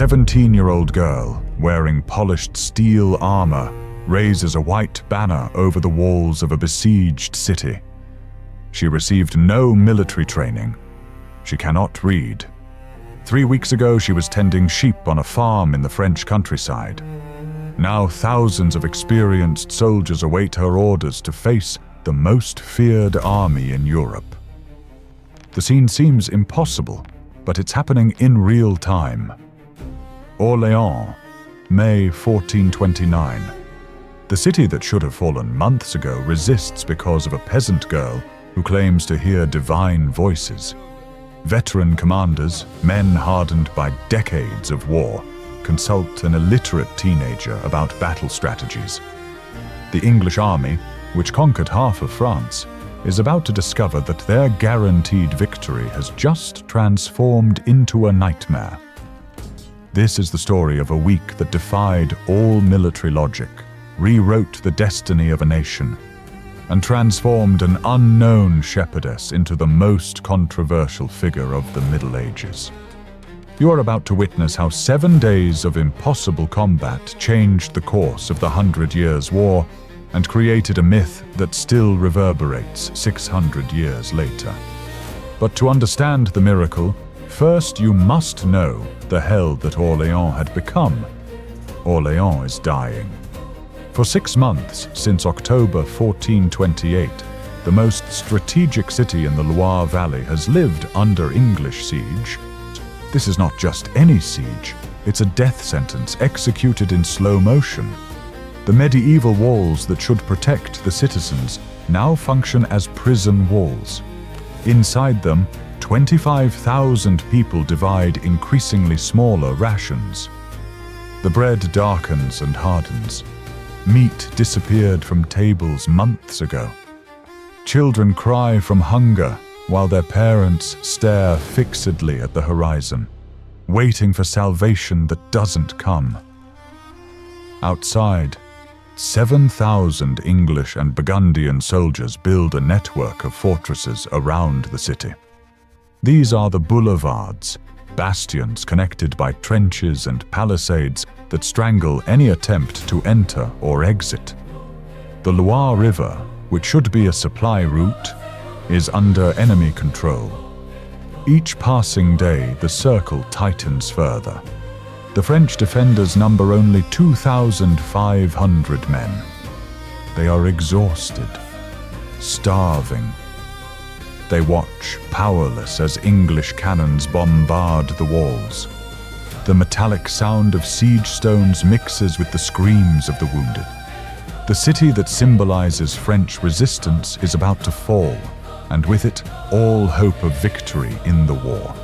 17-year-old girl, wearing polished steel armor, raises a white banner over the walls of a besieged city. She received no military training. She cannot read. 3 weeks ago, she was tending sheep on a farm in the French countryside. Now thousands of experienced soldiers await her orders to face the most feared army in Europe. The scene seems impossible, but it's happening in real time. Orléans, May 1429. The city that should have fallen months ago resists because of a peasant girl who claims to hear divine voices. Veteran commanders, men hardened by decades of war, consult an illiterate teenager about battle strategies. The English army, which conquered half of France, is about to discover that their guaranteed victory has just transformed into a nightmare. This is the story of a week that defied all military logic, rewrote the destiny of a nation, and transformed an unknown shepherdess into the most controversial figure of the Middle Ages. You are about to witness how 7 days of impossible combat changed the course of the 100 Years' War and created a myth that still reverberates 600 years later. But to understand the miracle, first you must know the hell that Orléans had become. Orléans is dying. For 6 months, since October 1428, the most strategic city in the Loire Valley has lived under English siege. This is not just any siege, it's a death sentence executed in slow motion. The medieval walls that should protect the citizens now function as prison walls. Inside them, 25,000 people divide increasingly smaller rations. The bread darkens and hardens. Meat disappeared from tables months ago. Children cry from hunger while their parents stare fixedly at the horizon, waiting for salvation that doesn't come. Outside, 7,000 English and Burgundian soldiers build a network of fortresses around the city. These are the boulevards, bastions connected by trenches and palisades that strangle any attempt to enter or exit. The Loire River, which should be a supply route, is under enemy control. Each passing day, the circle tightens further. The French defenders number only 2,500 men. They are exhausted, starving. They watch, powerless, as English cannons bombard the walls. The metallic sound of siege stones mixes with the screams of the wounded. The city that symbolizes French resistance is about to fall, and with it, all hope of victory in the war.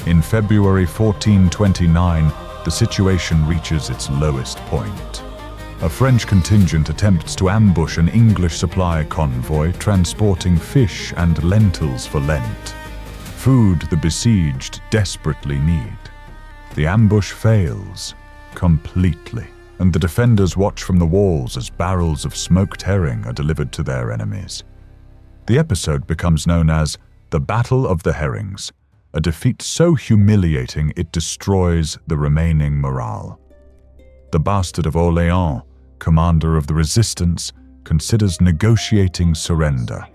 In February 1429, the situation reaches its lowest point. A French contingent attempts to ambush an English supply convoy transporting fish and lentils for Lent, food the besieged desperately need. The ambush fails completely, and the defenders watch from the walls as barrels of smoked herring are delivered to their enemies. The episode becomes known as the Battle of the Herrings, a defeat so humiliating it destroys the remaining morale. The Bastard of Orléans, commander of the resistance, considers negotiating surrender.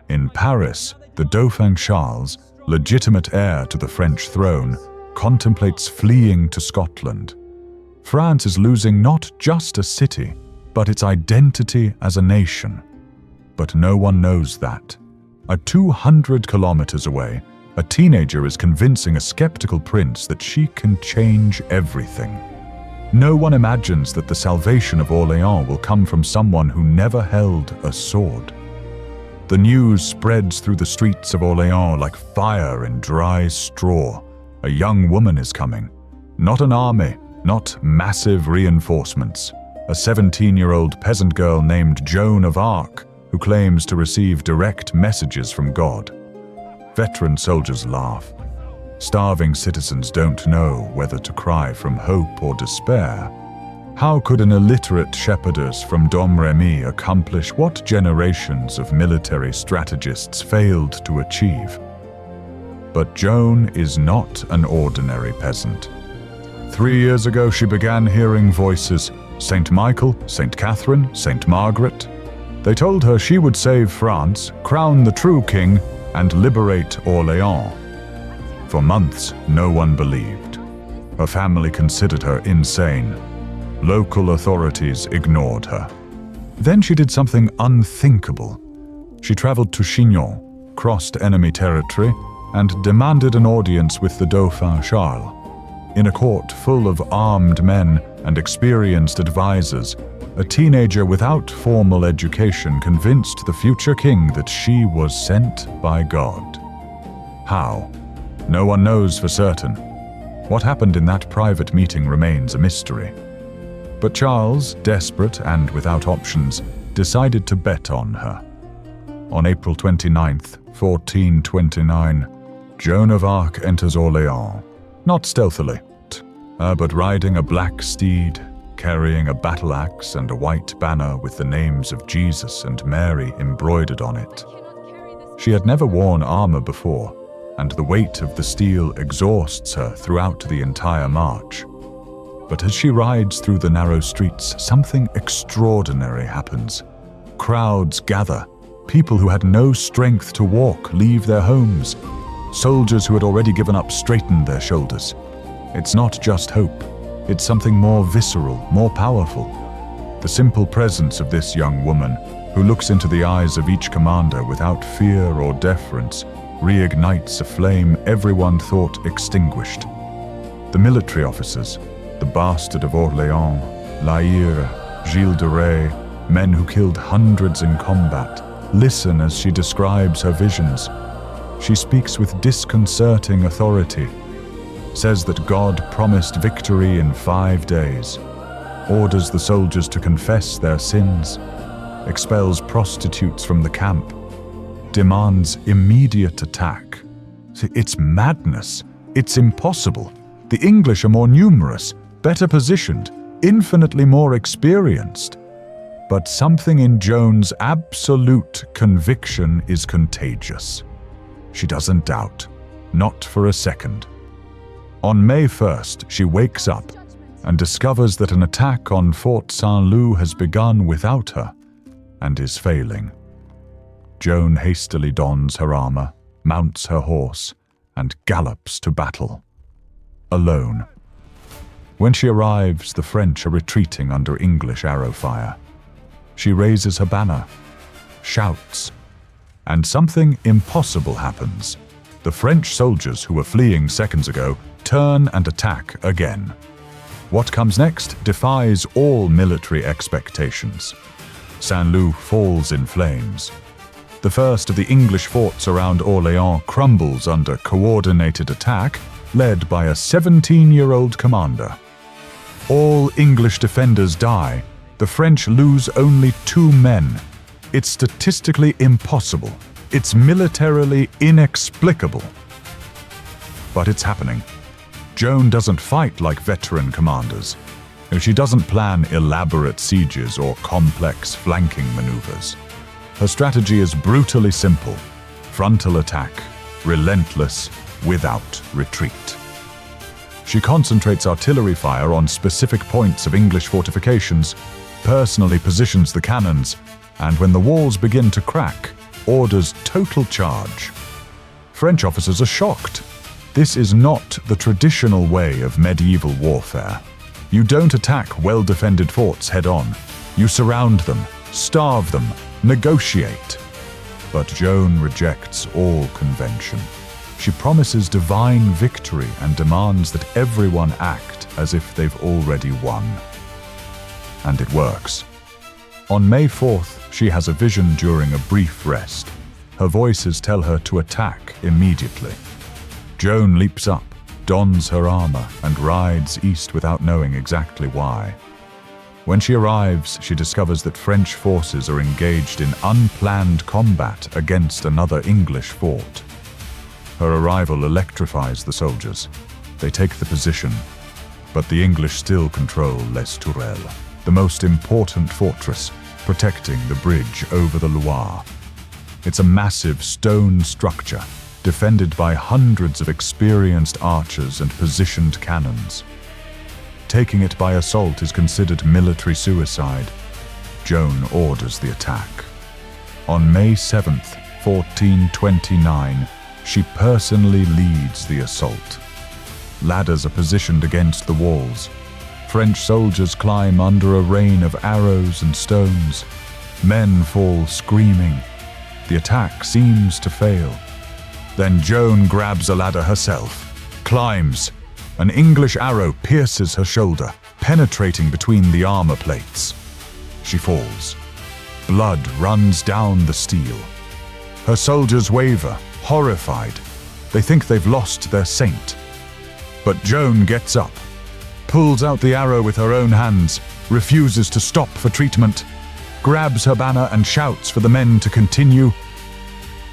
In Paris, the Dauphin Charles, legitimate heir to the French throne, contemplates fleeing to Scotland. France is losing not just a city, but its identity as a nation. But no one knows that. 200 kilometers away, a teenager is convincing a skeptical prince that she can change everything. No one imagines that the salvation of Orléans will come from someone who never held a sword. The news spreads through the streets of Orléans like fire in dry straw. A young woman is coming. Not an army, not massive reinforcements. A 17-year-old peasant girl named Joan of Arc, who claims to receive direct messages from God. Veteran soldiers laugh. Starving citizens don't know whether to cry from hope or despair. How could an illiterate shepherdess from Domremy accomplish what generations of military strategists failed to achieve? But Joan is not an ordinary peasant. 3 years ago, she began hearing voices. Saint Michael, Saint Catherine, Saint Margaret. They told her she would save France, crown the true king, and liberate Orléans. For months, no one believed. Her family considered her insane. Local authorities ignored her. Then she did something unthinkable. She traveled to Chinon, crossed enemy territory, and demanded an audience with the Dauphin Charles. In a court full of armed men and experienced advisors, a teenager without formal education convinced the future king that she was sent by God. How? No one knows for certain. What happened in that private meeting remains a mystery. But Charles, desperate and without options, decided to bet on her. On April 29, 1429, Joan of Arc enters Orléans, not stealthily, but riding a black steed, carrying a battle axe and a white banner with the names of Jesus and Mary embroidered on it. She had never worn armor before, and the weight of the steel exhausts her throughout the entire march. But as she rides through the narrow streets, something extraordinary happens. Crowds gather. People who had no strength to walk leave their homes. Soldiers who had already given up straighten their shoulders. It's not just hope. It's something more visceral, more powerful. The simple presence of this young woman, who looks into the eyes of each commander without fear or deference, reignites a flame everyone thought extinguished. The military officers, the Bastard of Orléans, La Hire, Gilles de Rais, men who killed hundreds in combat, listen as she describes her visions. She speaks with disconcerting authority, says that God promised victory in 5 days, orders the soldiers to confess their sins, expels prostitutes from the camp, demands immediate attack. It's madness. It's impossible. The English are more numerous, better positioned, infinitely more experienced. But something in Joan's absolute conviction is contagious. She doesn't doubt, not for a second. On May 1st, she wakes up and discovers that an attack on Fort Saint-Loup has begun without her and is failing. Joan hastily dons her armor, mounts her horse, and gallops to battle. Alone. When she arrives, the French are retreating under English arrow fire. She raises her banner, shouts, and something impossible happens. The French soldiers who were fleeing seconds ago turn and attack again. What comes next defies all military expectations. Saint-Loup falls in flames. The first of the English forts around Orléans crumbles under coordinated attack, led by a 17-year-old commander. All English defenders die. The French lose only 2 men. It's statistically impossible. It's militarily inexplicable. But it's happening. Joan doesn't fight like veteran commanders. She doesn't plan elaborate sieges or complex flanking maneuvers. Her strategy is brutally simple: frontal attack, relentless, without retreat. She concentrates artillery fire on specific points of English fortifications, personally positions the cannons, and when the walls begin to crack, orders total charge. French officers are shocked. This is not the traditional way of medieval warfare. You don't attack well-defended forts head-on. You surround them, starve them, negotiate. But Joan rejects all convention. She promises divine victory and demands that everyone act as if they've already won. And it works. On May 4th, she has a vision during a brief rest. Her voices tell her to attack immediately. Joan leaps up, dons her armor, and rides east without knowing exactly why. When she arrives, she discovers that French forces are engaged in unplanned combat against another English fort. Her arrival electrifies the soldiers. They take the position, but the English still control Les Tourelles, the most important fortress, protecting the bridge over the Loire. It's a massive stone structure, defended by hundreds of experienced archers and positioned cannons. taking it by assault is considered military suicide. Joan orders the attack. On May 7th, 1429, she personally leads the assault. Ladders are positioned against the walls. French soldiers climb under a rain of arrows and stones. Men fall screaming. The attack seems to fail. Then Joan grabs a ladder herself, climbs. An English arrow pierces her shoulder, penetrating between the armor plates. She falls. Blood runs down the steel. Her soldiers waver, horrified. They think they've lost their saint. But Joan gets up, pulls out the arrow with her own hands, refuses to stop for treatment, grabs her banner and shouts for the men to continue.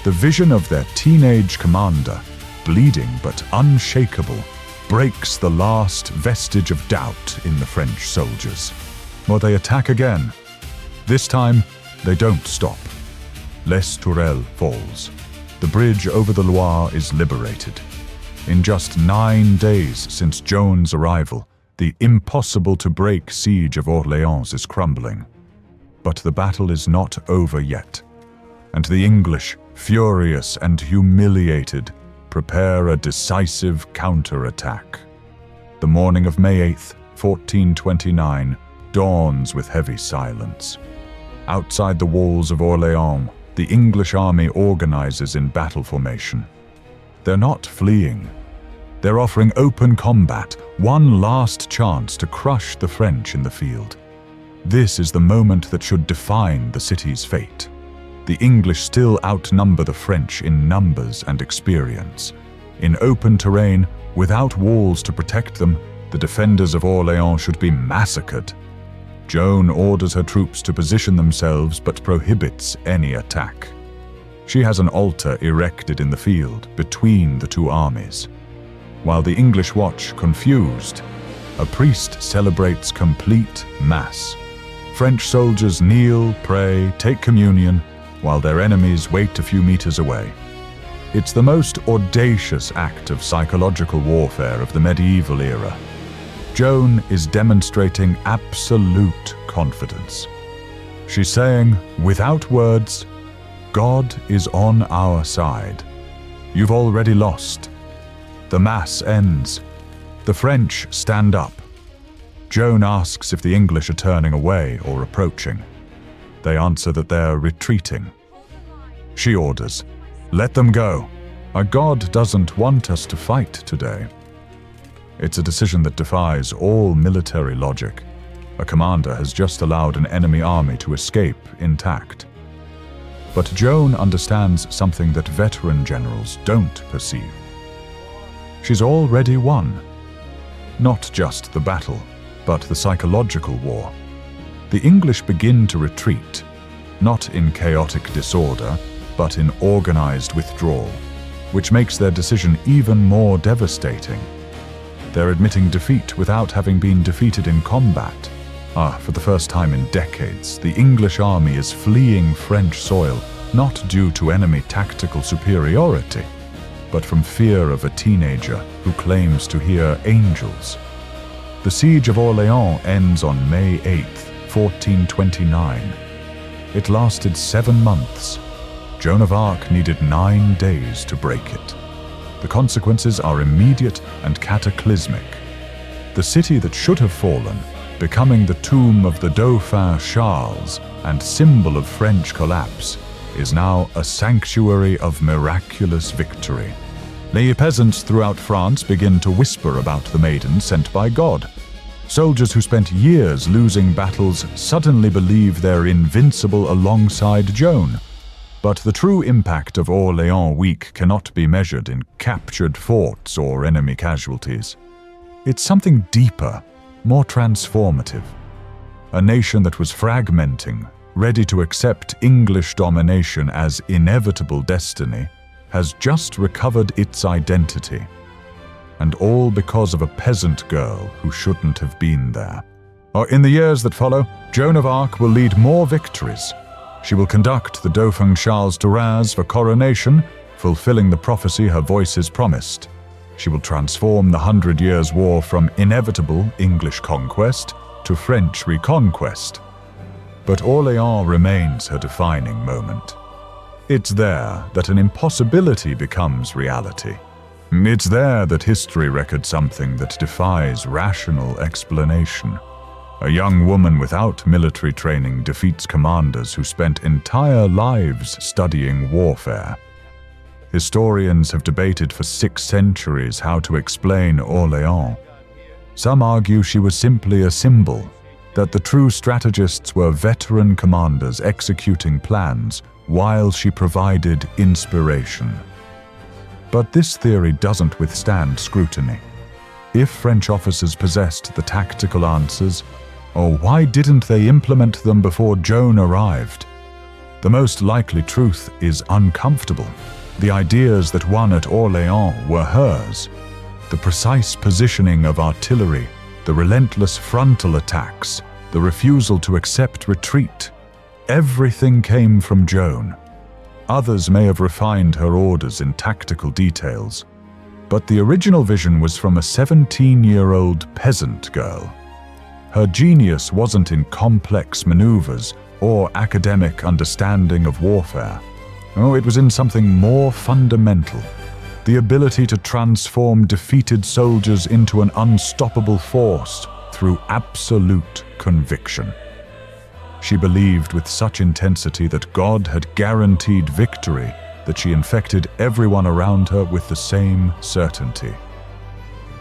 The vision of their teenage commander, bleeding but unshakable, breaks the last vestige of doubt in the French soldiers. Or they attack again. This time, they don't stop. Les Tourelles falls. The bridge over the Loire is liberated. In just 9 days since Joan's arrival, the impossible-to-break Siege of Orléans is crumbling. But the battle is not over yet, and the English, furious and humiliated, prepare a decisive counter-attack. The morning of May 8th, 1429, dawns with heavy silence. Outside the walls of Orléans, the English army organizes in battle formation. They're not fleeing. They're offering open combat, one last chance to crush the French in the field. This is the moment that should define the city's fate. The English still outnumber the French in numbers and experience. In open terrain, without walls to protect them, the defenders of Orléans should be massacred. Joan orders her troops to position themselves but prohibits any attack. She has an altar erected in the field between the two armies. While the English watch confused, a priest celebrates complete mass. French soldiers kneel, pray, take communion, while their enemies wait a few meters away. It's the most audacious act of psychological warfare of the medieval era. Joan is demonstrating absolute confidence. She's saying, without words, God is on our side. You've already lost. The mass ends. The French stand up. Joan asks if the English are turning away or approaching. They answer that they're retreating. She orders, "Let them go. Our God doesn't want us to fight today." It's a decision that defies all military logic. A commander has just allowed an enemy army to escape intact. But Joan understands something that veteran generals don't perceive. She's already won. Not just the battle, but the psychological war. The English begin to retreat, not in chaotic disorder, but in organized withdrawal, which makes their decision even more devastating. They're admitting defeat without having been defeated in combat. For the first time in decades, the English army is fleeing French soil, not due to enemy tactical superiority, but from fear of a teenager who claims to hear angels. The Siege of Orléans ends on May 8th, 1429. It lasted 7 months. Joan of Arc needed 9 days to break it. The consequences are immediate and cataclysmic. The city that should have fallen, becoming the tomb of the Dauphin Charles and symbol of French collapse, is now a sanctuary of miraculous victory. Les peasants throughout France begin to whisper about the maiden sent by God. Soldiers who spent years losing battles suddenly believe they're invincible alongside Joan. But the true impact of Orléans week cannot be measured in captured forts or enemy casualties. It's something deeper, more transformative. A nation that was fragmenting, ready to accept English domination as inevitable destiny, has just recovered its identity. And all because of a peasant girl who shouldn't have been there. In the years that follow, Joan of Arc will lead more victories. She will conduct the Dauphin Charles VII for coronation, fulfilling the prophecy her voices promised. She will transform the 100 Years' War from inevitable English conquest to French reconquest. But Orléans remains her defining moment. It's there that an impossibility becomes reality. It's there that history records something that defies rational explanation. A young woman without military training defeats commanders who spent entire lives studying warfare. Historians have debated for 6 centuries how to explain Orléans. Some argue she was simply a symbol, that the true strategists were veteran commanders executing plans while she provided inspiration. But this theory doesn't withstand scrutiny. If French officers possessed the tactical answers, or why didn't they implement them before Joan arrived? The most likely truth is uncomfortable. The ideas that won at Orléans were hers. The precise positioning of artillery, the relentless frontal attacks, the refusal to accept retreat. Everything came from Joan. Others may have refined her orders in tactical details, but the original vision was from a 17-year-old peasant girl. Her genius wasn't in complex maneuvers or academic understanding of warfare. Oh, it was in something more fundamental: the ability to transform defeated soldiers into an unstoppable force through absolute conviction. She believed with such intensity that God had guaranteed victory that she infected everyone around her with the same certainty.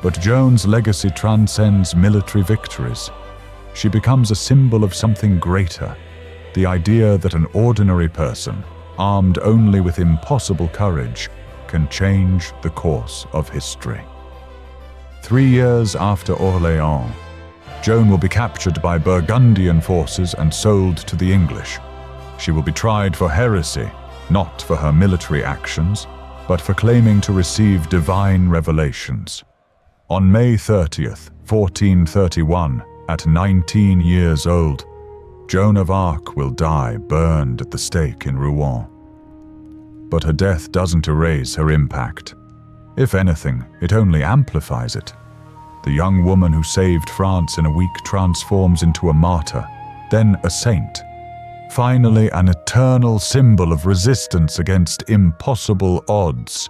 But Joan's legacy transcends military victories. She becomes a symbol of something greater: the idea that an ordinary person, armed only with impossible courage, can change the course of history. 3 years after Orléans, Joan will be captured by Burgundian forces and sold to the English. She will be tried for heresy, not for her military actions, but for claiming to receive divine revelations. On May 30th, 1431, at 19 years old, Joan of Arc will die burned at the stake in Rouen. But her death doesn't erase her impact. If anything, it only amplifies it. The young woman who saved France in a week transforms into a martyr, then a saint. Finally, an eternal symbol of resistance against impossible odds.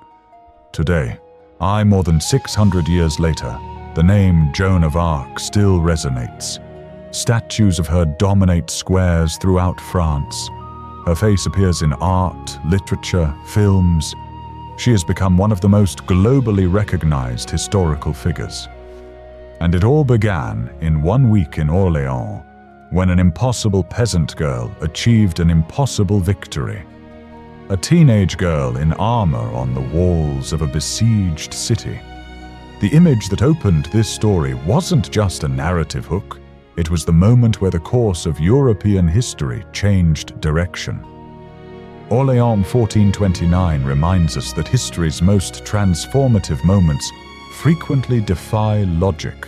Today, more than 600 years later, the name Joan of Arc still resonates. Statues of her dominate squares throughout France. Her face appears in art, literature, films. She has become one of the most globally recognized historical figures. And it all began in 1 week in Orléans, when an impossible peasant girl achieved an impossible victory. A teenage girl in armor on the walls of a besieged city. The image that opened this story wasn't just a narrative hook. It was the moment where the course of European history changed direction. Orléans 1429 reminds us that history's most transformative moments frequently defy logic.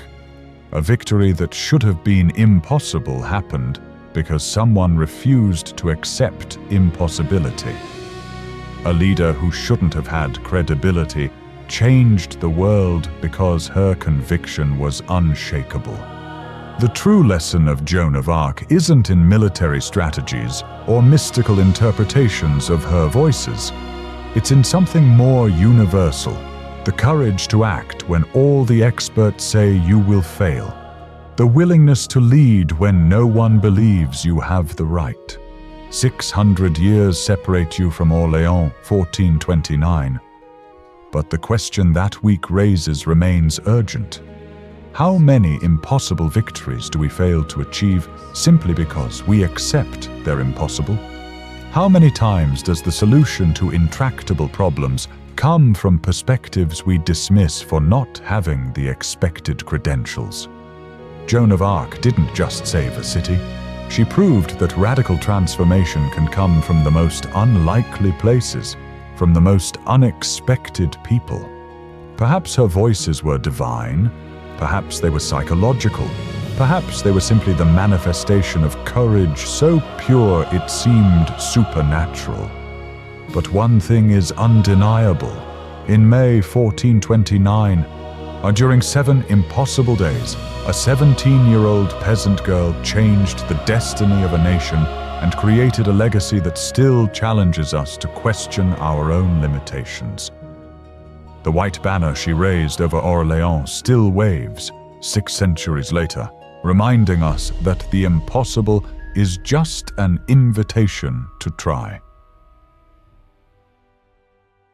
A victory that should have been impossible happened because someone refused to accept impossibility. A leader who shouldn't have had credibility changed the world because her conviction was unshakable. The true lesson of Joan of Arc isn't in military strategies or mystical interpretations of her voices. It's in something more universal: the courage to act when all the experts say you will fail. The willingness to lead when no one believes you have the right. 600 years separate you from Orléans 1429. But the question that week raises remains urgent. How many impossible victories do we fail to achieve simply because we accept they're impossible? How many times does the solution to intractable problems come from perspectives we dismiss for not having the expected credentials? Joan of Arc didn't just save a city. She proved that radical transformation can come from the most unlikely places, from the most unexpected people. Perhaps her voices were divine. Perhaps they were psychological. Perhaps they were simply the manifestation of courage so pure it seemed supernatural. But one thing is undeniable: In May 1429, during 7 impossible days, a 17-year-old peasant girl changed the destiny of a nation and created a legacy that still challenges us to question our own limitations. The white banner she raised over Orléans still waves 6 centuries later, reminding us that the impossible is just an invitation to try.